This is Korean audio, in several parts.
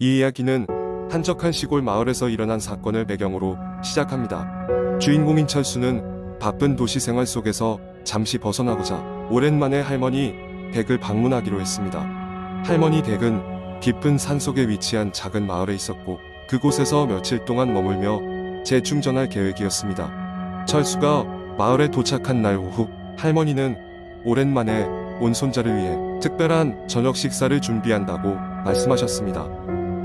이 이야기는 한적한 시골 마을에서 일어난 사건을 배경으로 시작합니다. 주인공인 철수는 바쁜 도시 생활 속에서 잠시 벗어나고자 오랜만에 할머니 댁을 방문하기로 했습니다. 할머니 댁은 깊은 산속에 위치한 작은 마을에 있었고 그곳에서 며칠 동안 머물며 재충전할 계획이었습니다. 철수가 마을에 도착한 날 오후, 할머니는 오랜만에 온 손자를 위해 특별한 저녁 식사를 준비한다고 말씀하셨습니다.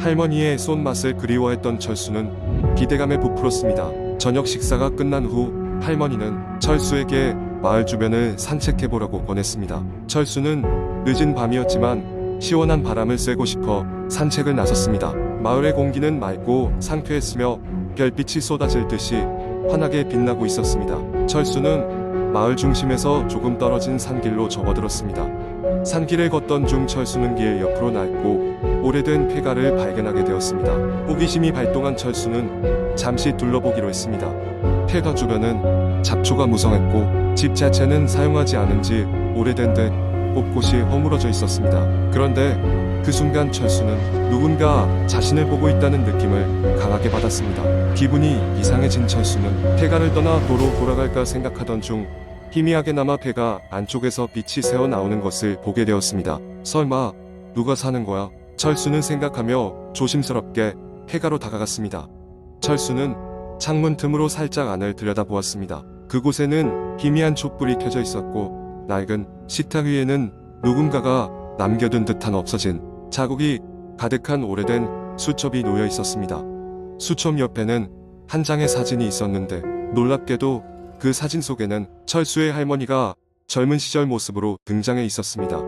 할머니의 손맛을 그리워했던 철수는 기대감에 부풀었습니다. 저녁 식사가 끝난 후 할머니는 철수에게 마을 주변을 산책해보라고 권했습니다. 철수는 늦은 밤이었지만 시원한 바람을 쐬고 싶어 산책을 나섰습니다. 마을의 공기는 맑고 상쾌했으며 별빛이 쏟아질 듯이 환하게 빛나고 있었습니다. 철수는 마을 중심에서 조금 떨어진 산길로 접어들었습니다. 산길을 걷던 중 철수는 길 옆으로 낡고 오래된 폐가를 발견하게 되었습니다. 호기심이 발동한 철수는 잠시 둘러보기로 했습니다. 폐가 주변은 잡초가 무성했고 집 자체는 사용하지 않은 지 오래된 듯 곳곳이 허물어져 있었습니다. 그런데 그 순간 철수는 누군가 자신을 보고 있다는 느낌을 강하게 받았습니다. 기분이 이상해진 철수는 폐가를 떠나 도로 돌아갈까 생각하던 중 희미하게나마 폐가 안쪽에서 빛이 새어나오는 것을 보게 되었습니다. 설마 누가 사는 거야? 철수는 생각하며 조심스럽게 폐가로 다가갔습니다. 철수는 창문 틈으로 살짝 안을 들여다보았습니다. 그곳에는 희미한 촛불이 켜져 있었고 낡은 식탁 위에는 누군가가 남겨둔 듯한 없어진 자국이 가득한 오래된 수첩이 놓여 있었습니다. 수첩 옆에는 한 장의 사진이 있었는데 놀랍게도 그 사진 속에는 철수의 할머니가 젊은 시절 모습으로 등장해 있었습니다.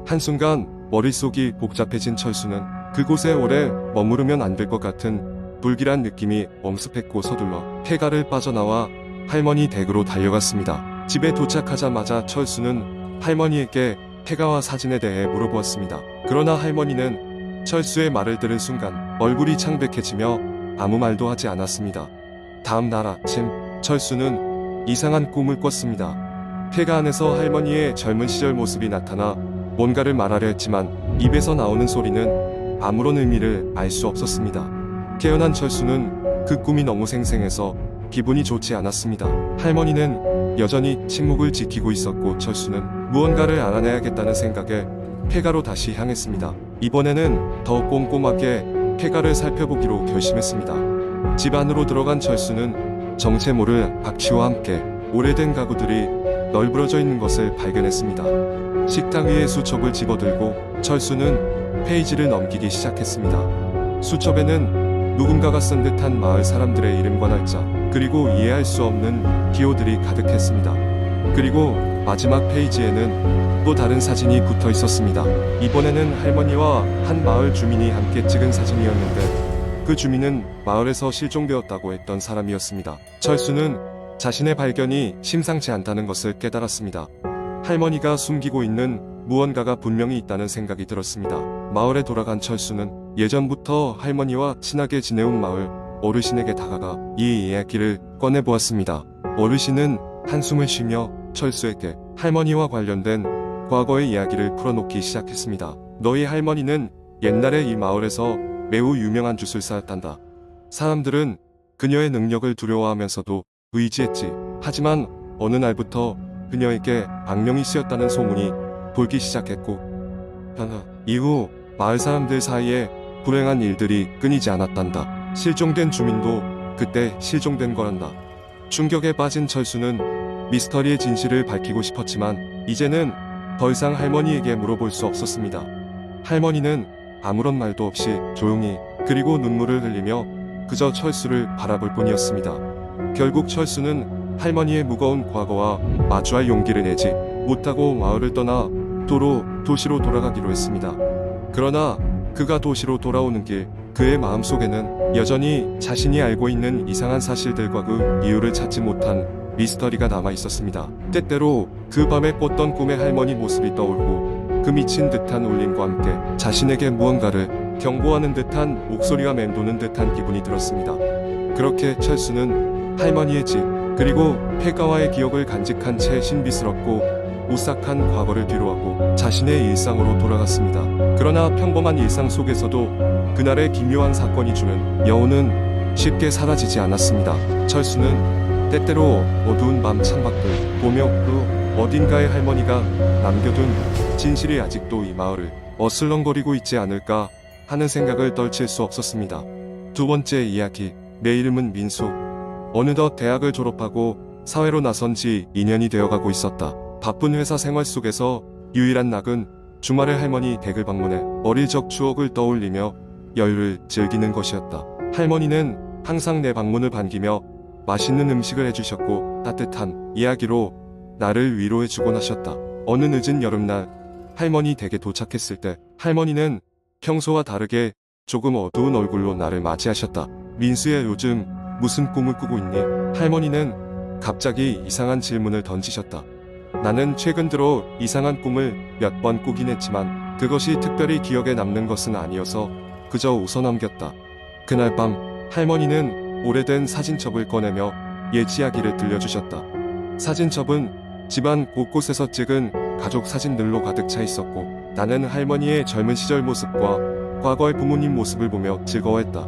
한순간 머릿속이 복잡해진 철수는 그곳에 오래 머무르면 안 될 것 같은 불길한 느낌이 엄습했고 서둘러 폐가를 빠져나와 할머니 댁으로 달려갔습니다. 집에 도착하자마자 철수는 할머니에게 폐가와 사진에 대해 물어보았습니다. 그러나 할머니는 철수의 말을 들은 순간 얼굴이 창백해지며 아무 말도 하지 않았습니다. 다음 날 아침, 철수는 이상한 꿈을 꿨습니다. 폐가 안에서 할머니의 젊은 시절 모습이 나타나 뭔가를 말하려 했지만 입에서 나오는 소리는 아무런 의미를 알 수 없었습니다. 깨어난 철수는 그 꿈이 너무 생생해서 기분이 좋지 않았습니다. 할머니는 여전히 침묵을 지키고 있었고 철수는 무언가를 알아내야겠다는 생각에 폐가로 다시 향했습니다. 이번에는 더 꼼꼼하게 폐가를 살펴보기로 결심했습니다. 집 안으로 들어간 철수는 정체 모를 악취와 함께 오래된 가구들이 널브러져 있는 것을 발견했습니다. 식탁 위에 수첩을 집어들고 철수는 페이지를 넘기기 시작했습니다. 수첩에는 누군가가 쓴 듯한 마을 사람들의 이름과 날짜, 그리고 이해할 수 없는 기호들이 가득했습니다. 그리고 마지막 페이지에는 또 다른 사진이 붙어 있었습니다. 이번에는 할머니와 한 마을 주민이 함께 찍은 사진이었는데 그 주민은 마을에서 실종되었다고 했던 사람이었습니다. 철수는 자신의 발견이 심상치 않다는 것을 깨달았습니다. 할머니가 숨기고 있는 무언가가 분명히 있다는 생각이 들었습니다. 마을에 돌아간 철수는 예전부터 할머니와 친하게 지내온 마을 어르신에게 다가가 이 이야기를 꺼내보았습니다. 어르신은 한숨을 쉬며 철수에게 할머니와 관련된 과거의 이야기를 풀어놓기 시작했습니다. 너희 할머니는 옛날에 이 마을에서 매우 유명한 주술사였단다. 사람들은 그녀의 능력을 두려워하면서도 의지했지. 하지만 어느 날부터 그녀에게 악령이 쓰였다는 소문이 돌기 시작했고 이후 마을 사람들 사이에 불행한 일들이 끊이지 않았단다. 실종된 주민도 그때 실종된 거란다. 충격에 빠진 철수는 미스터리의 진실을 밝히고 싶었지만 이제는 더 이상 할머니에게 물어볼 수 없었습니다. 할머니는 아무런 말도 없이 조용히 그리고 눈물을 흘리며 그저 철수를 바라볼 뿐이었습니다. 결국 철수는 할머니의 무거운 과거와 마주할 용기를 내지 못하고 마을을 떠나 도시로 돌아가기로 했습니다. 그러나 그가 도시로 돌아오는 길, 그의 마음속에는 여전히 자신이 알고 있는 이상한 사실들과 그 이유를 찾지 못한 미스터리가 남아 있었습니다. 때때로 그 밤에 꿨던 꿈의 할머니 모습이 떠오르고 그 미친 듯한 울림과 함께 자신에게 무언가를 경고하는 듯한 목소리가 맴도는 듯한 기분이 들었습니다. 그렇게 철수는 할머니의 집, 그리고 폐가와의 기억을 간직한 채 신비스럽고 오싹한 과거를 뒤로하고 자신의 일상으로 돌아갔습니다. 그러나 평범한 일상 속에서도 그날의 기묘한 사건이 주는 여운은 쉽게 사라지지 않았습니다. 철수는 때때로 어두운 밤 창밖을 보며 그 어딘가에 할머니가 남겨둔 진실이 아직도 이 마을을 어슬렁거리고 있지 않을까 하는 생각을 떨칠 수 없었습니다. 두 번째 이야기. 내 이름은 민수. 어느덧 대학을 졸업하고 사회로 나선 지 2년이 되어가고 있었다. 바쁜 회사 생활 속에서 유일한 낙은 주말에 할머니 댁을 방문해 어릴 적 추억을 떠올리며 여유를 즐기는 것이었다. 할머니는 항상 내 방문을 반기며 맛있는 음식을 해주셨고 따뜻한 이야기로 나를 위로해주곤 하셨다. 어느 늦은 여름날 할머니 댁에 도착했을 때 할머니는 평소와 다르게 조금 어두운 얼굴로 나를 맞이하셨다. 민수야, 요즘 무슨 꿈을 꾸고 있니? 할머니는 갑자기 이상한 질문을 던지셨다. 나는 최근 들어 이상한 꿈을 몇 번 꾸긴 했지만 그것이 특별히 기억에 남는 것은 아니어서 그저 웃어넘겼다. 그날 밤 할머니는 오래된 사진첩을 꺼내며 옛 이야기를 들려주셨다. 사진첩은 집안 곳곳에서 찍은 가족 사진들로 가득 차 있었고 나는 할머니의 젊은 시절 모습과 과거의 부모님 모습을 보며 즐거워했다.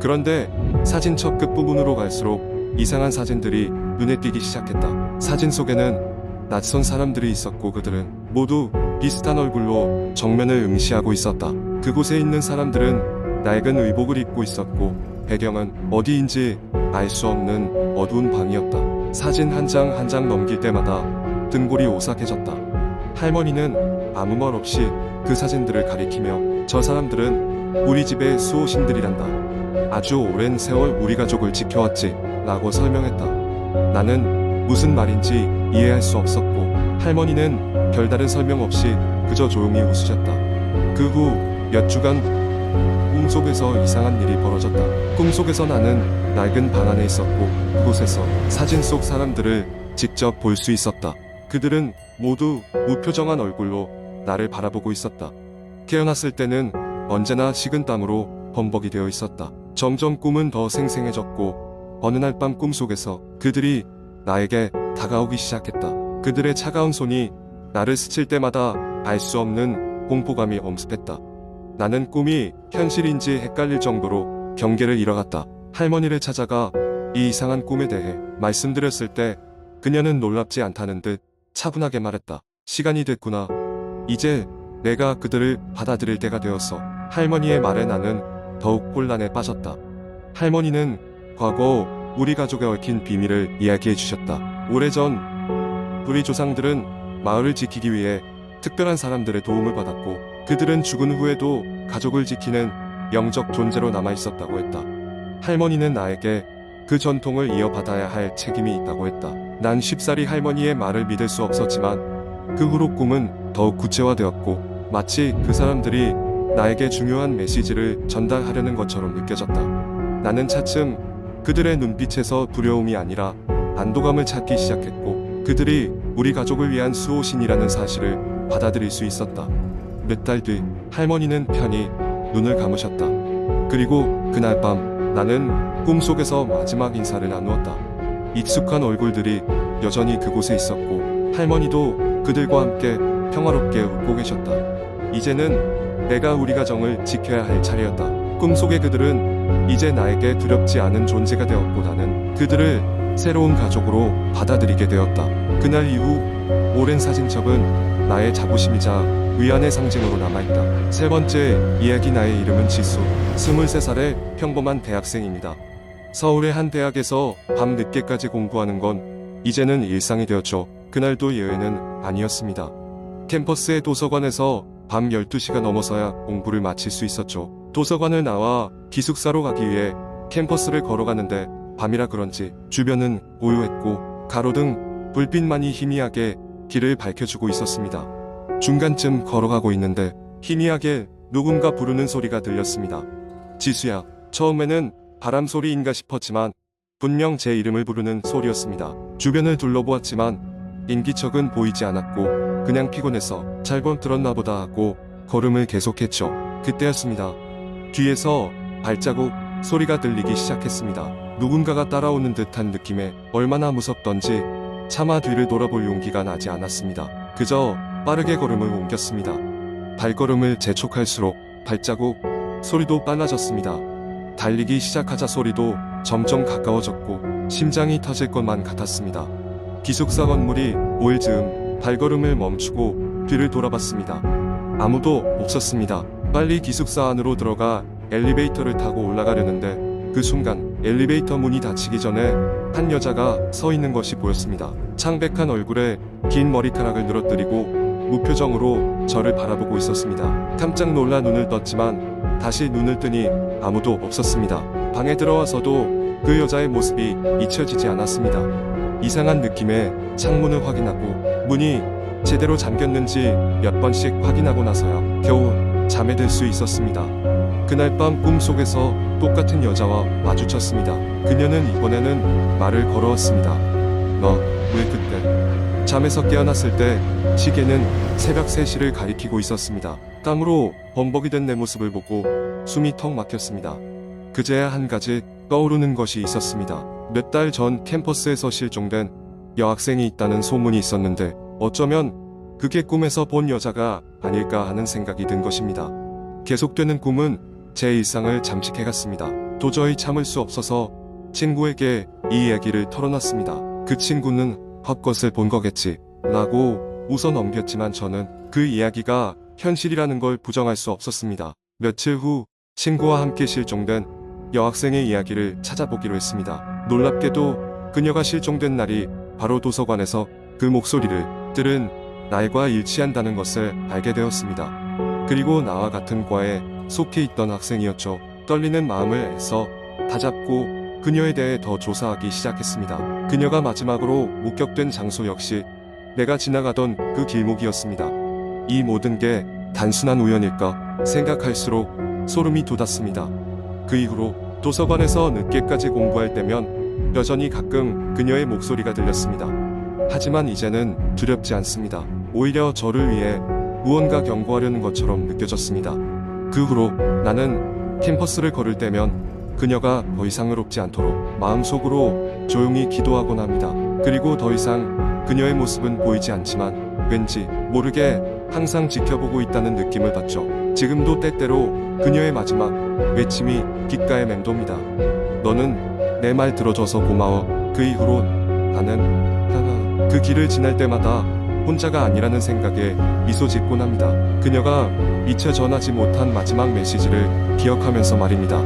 그런데 사진첩 끝부분으로 갈수록 이상한 사진들이 눈에 띄기 시작했다. 사진 속에는 낯선 사람들이 있었고 그들은 모두 비슷한 얼굴로 정면을 응시하고 있었다. 그곳에 있는 사람들은 낡은 의복을 입고 있었고 배경은 어디인지 알 수 없는 어두운 방이었다. 사진 한 장 한 장 넘길 때마다 등골이 오싹해졌다. 할머니는 아무 말 없이 그 사진들을 가리키며 저 사람들은 우리 집의 수호신들이란다. 아주 오랜 세월 우리 가족을 지켜왔지 라고 설명했다. 나는 무슨 말인지 이해할 수 없었고 할머니는 별다른 설명 없이 그저 조용히 웃으셨다. 그 후 몇 주간 꿈속에서 이상한 일이 벌어졌다. 꿈속에서 나는 낡은 방 안에 있었고 그곳에서 사진 속 사람들을 직접 볼 수 있었다. 그들은 모두 무표정한 얼굴로 나를 바라보고 있었다. 깨어났을 때는 언제나 식은땀으로 범벅이 되어 있었다. 점점 꿈은 더 생생해졌고 어느 날 밤 꿈속에서 그들이 나에게 다가오기 시작했다. 그들의 차가운 손이 나를 스칠 때마다 알 수 없는 공포감이 엄습했다. 나는 꿈이 현실인지 헷갈릴 정도로 경계를 잃어갔다. 할머니를 찾아가 이 이상한 꿈에 대해 말씀드렸을 때 그녀는 놀랍지 않다는 듯 차분하게 말했다. 시간이 됐구나. 이제 내가 그들을 받아들일 때가 되었어. 할머니의 말에 나는 더욱 혼란에 빠졌다. 할머니는 과거 우리 가족에 얽힌 비밀을 이야기해 주셨다. 오래전 우리 조상들은 마을을 지키기 위해 특별한 사람들의 도움을 받았고 그들은 죽은 후에도 가족을 지키는 영적 존재로 남아 있었다고 했다. 할머니는 나에게 그 전통을 이어받아야 할 책임이 있다고 했다. 난 쉽사리 할머니의 말을 믿을 수 없었지만 그 후로 꿈은 더욱 구체화되었고 마치 그 사람들이 나에게 중요한 메시지를 전달하려는 것처럼 느껴졌다. 나는 차츰 그들의 눈빛에서 두려움이 아니라 안도감을 찾기 시작했고 그들이 우리 가족을 위한 수호신이라는 사실을 받아들일 수 있었다. 몇 달 뒤 할머니는 편히 눈을 감으셨다. 그리고 그날 밤 나는 꿈속에서 마지막 인사를 나누었다. 익숙한 얼굴들이 여전히 그곳에 있었고 할머니도 그들과 함께 평화롭게 웃고 계셨다. 이제는 내가 우리 가정을 지켜야 할 차례였다. 꿈속의 그들은 이제 나에게 두렵지 않은 존재가 되었고 나는 그들을 새로운 가족으로 받아들이게 되었다. 그날 이후 오랜 사진첩은 나의 자부심이자 위안의 상징으로 남아있다. 세 번째 이야기. 나의 이름은 지수. 23살의 평범한 대학생입니다. 서울의 한 대학에서 밤 늦게까지 공부하는 건 이제는 일상이 되었죠. 그날도 예외는 아니었습니다. 캠퍼스의 도서관에서 밤 12시가 넘어서야 공부를 마칠 수 있었죠. 도서관을 나와 기숙사로 가기 위해 캠퍼스를 걸어가는데 밤이라 그런지 주변은 고요했고 가로등 불빛만이 희미하게 길을 밝혀주고 있었습니다. 중간쯤 걸어가고 있는데 희미하게 누군가 부르는 소리가 들렸습니다. 지수야. 처음에는 바람 소리인가 싶었지만 분명 제 이름을 부르는 소리였습니다. 주변을 둘러보았지만 인기척은 보이지 않았고 그냥 피곤해서 잘못 들었나 보다 하고 걸음을 계속했죠. 그때였습니다. 뒤에서 발자국 소리가 들리기 시작했습니다. 누군가가 따라오는 듯한 느낌에 얼마나 무섭던지 차마 뒤를 돌아볼 용기가 나지 않았습니다. 그저 빠르게 걸음을 옮겼습니다. 발걸음을 재촉할수록 발자국 소리도 빨라졌습니다. 달리기 시작하자 소리도 점점 가까워졌고 심장이 터질 것만 같았습니다. 기숙사 건물이 보일 즈음 발걸음을 멈추고 뒤를 돌아봤습니다. 아무도 없었습니다. 빨리 기숙사 안으로 들어가 엘리베이터를 타고 올라가려는데 그 순간 엘리베이터 문이 닫히기 전에 한 여자가 서 있는 것이 보였습니다. 창백한 얼굴에 긴 머리카락을 늘어뜨리고 무표정으로 저를 바라보고 있었습니다. 깜짝 놀라 눈을 떴지만 다시 눈을 뜨니 아무도 없었습니다. 방에 들어와서도 그 여자의 모습이 잊혀지지 않았습니다. 이상한 느낌에 창문을 확인하고 문이 제대로 잠겼는지 몇 번씩 확인하고 나서야 겨우 잠에 들 수 있었습니다. 그날 밤 꿈속에서 똑같은 여자와 마주쳤습니다. 그녀는 이번에는 말을 걸어왔습니다. 너 왜 그때? 잠에서 깨어났을 때 시계는 새벽 3시를 가리키고 있었습니다. 땀으로 범벅이 된 내 모습을 보고 숨이 턱 막혔습니다. 그제야 한 가지 떠오르는 것이 있었습니다. 몇 달 전 캠퍼스에서 실종된 여학생이 있다는 소문이 있었는데 어쩌면 그게 꿈에서 본 여자가 아닐까 하는 생각이 든 것입니다. 계속되는 꿈은 제 일상을 잠식해갔습니다. 도저히 참을 수 없어서 친구에게 이 이야기를 털어놨습니다. 그 친구는 헛것을 본 거겠지 라고 웃어 넘겼지만 저는 그 이야기가 현실이라는 걸 부정할 수 없었습니다. 며칠 후 친구와 함께 실종된 여학생의 이야기를 찾아보기로 했습니다. 놀랍게도 그녀가 실종된 날이 바로 도서관에서 그 목소리를 들은 날과 일치한다는 것을 알게 되었습니다. 그리고 나와 같은 과에 속해 있던 학생이었죠. 떨리는 마음을 애써 다잡고 그녀에 대해 더 조사하기 시작했습니다. 그녀가 마지막으로 목격된 장소 역시 내가 지나가던 그 길목이었습니다. 이 모든 게 단순한 우연일까 생각할수록 소름이 돋았습니다. 그 이후로 도서관에서 늦게까지 공부할 때면 여전히 가끔 그녀의 목소리가 들렸습니다. 하지만 이제는 두렵지 않습니다. 오히려 저를 위해 무언가 경고하려는 것처럼 느껴졌습니다. 그 후로 나는 캠퍼스를 걸을 때면 그녀가 더 이상 외롭지 않도록 마음속으로 조용히 기도하곤 합니다. 그리고 더 이상 그녀의 모습은 보이지 않지만 왠지 모르게 항상 지켜보고 있다는 느낌을 받죠. 지금도 때때로 그녀의 마지막 외침이 귓가에 맴돕니다. 너는 내 말 들어줘서 고마워. 그 이후로 나는 그 길을 지날 때마다 혼자가 아니라는 생각에 미소 짓곤 합니다. 그녀가 미처 전하지 못한 마지막 메시지를 기억하면서 말입니다.